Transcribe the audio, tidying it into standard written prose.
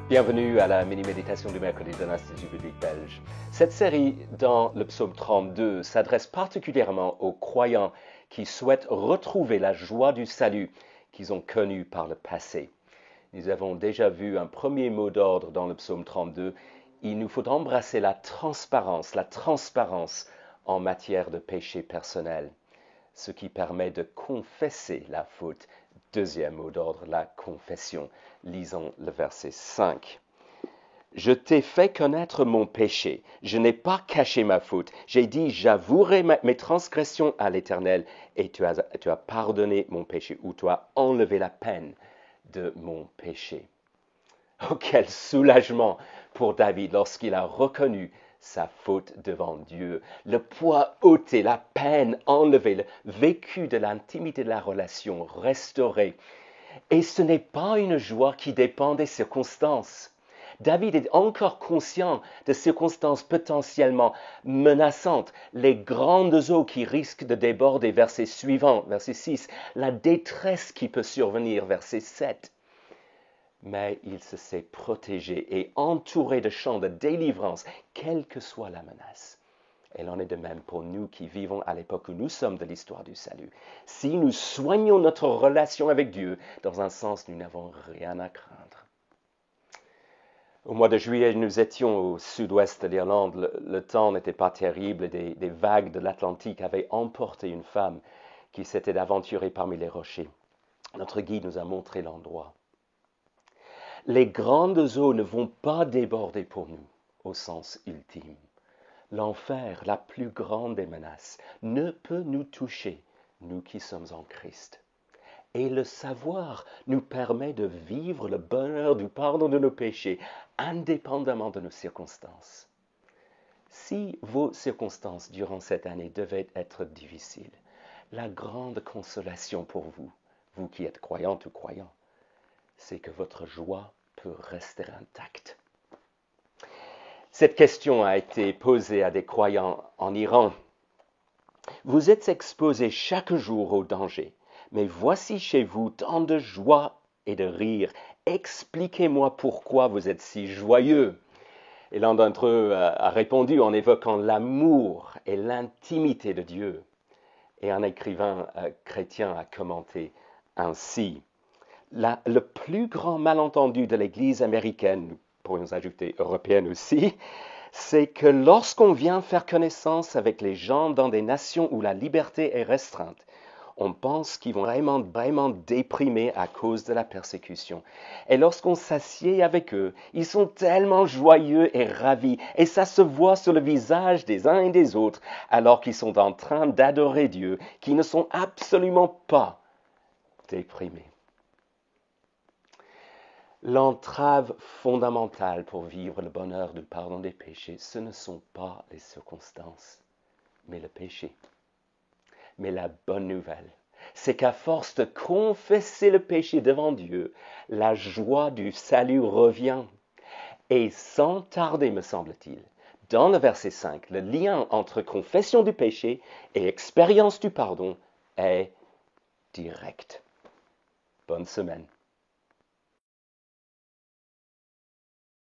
Bienvenue à la mini-méditation du mercredi de l'Institut biblique belge. Cette série dans le psaume 32 s'adresse particulièrement aux croyants qui souhaitent retrouver la joie du salut qu'ils ont connue par le passé. Nous avons déjà vu un premier mot d'ordre dans le psaume 32. Il nous faut embrasser la transparence en matière de péché personnel, ce qui permet de confesser la faute. Deuxième mot d'ordre, la confession. Lisons le verset 5. Je t'ai fait connaître mon péché. Je n'ai pas caché ma faute. J'ai dit, j'avouerai mes transgressions à l'Éternel et tu as pardonné mon péché ou tu as enlevé la peine de mon péché. Oh, quel soulagement pour David lorsqu'il a reconnu sa faute devant Dieu. Le poids ôté, la peine enlevée, le vécu de l'intimité de la relation restauré. Et ce n'est pas une joie qui dépend des circonstances. David est encore conscient de circonstances potentiellement menaçantes, les grandes eaux qui risquent de déborder, verset suivant, verset 6, la détresse qui peut survenir, verset 7. Mais il se sait protégé et entouré de champs de délivrance, quelle que soit la menace. Elle en est de même pour nous qui vivons à l'époque où nous sommes de l'histoire du salut. Si nous soignons notre relation avec Dieu, dans un sens, nous n'avons rien à craindre. Au mois de juillet, nous étions au sud-ouest de l'Irlande. Le temps n'était pas terrible. Des vagues de l'Atlantique avaient emporté une femme qui s'était aventurée parmi les rochers. Notre guide nous a montré l'endroit. Les grandes eaux ne vont pas déborder pour nous, au sens ultime. L'enfer, la plus grande des menaces, ne peut nous toucher, nous qui sommes en Christ. Et le savoir nous permet de vivre le bonheur du pardon de nos péchés, indépendamment de nos circonstances. Si vos circonstances durant cette année devaient être difficiles, la grande consolation pour vous, vous qui êtes croyante ou croyant, c'est que votre joie peut rester intacte. Cette question a été posée à des croyants en Iran. Vous êtes exposés chaque jour au danger, mais voici chez vous tant de joie et de rire. Expliquez-moi pourquoi vous êtes si joyeux. Et l'un d'entre eux a répondu en évoquant l'amour et l'intimité de Dieu. Et un écrivain chrétien a commenté ainsi. Le plus grand malentendu de l'Église américaine, nous pourrions ajouter européenne aussi, c'est que lorsqu'on vient faire connaissance avec les gens dans des nations où la liberté est restreinte, on pense qu'ils vont vraiment déprimer à cause de la persécution. Et lorsqu'on s'assied avec eux, ils sont tellement joyeux et ravis, et ça se voit sur le visage des uns et des autres, alors qu'ils sont en train d'adorer Dieu, qu'ils ne sont absolument pas déprimés. L'entrave fondamentale pour vivre le bonheur du pardon des péchés, ce ne sont pas les circonstances, mais le péché. Mais la bonne nouvelle, c'est qu'à force de confesser le péché devant Dieu, la joie du salut revient. Et sans tarder, me semble-t-il, dans le verset 5, le lien entre confession du péché et expérience du pardon est direct. Bonne semaine.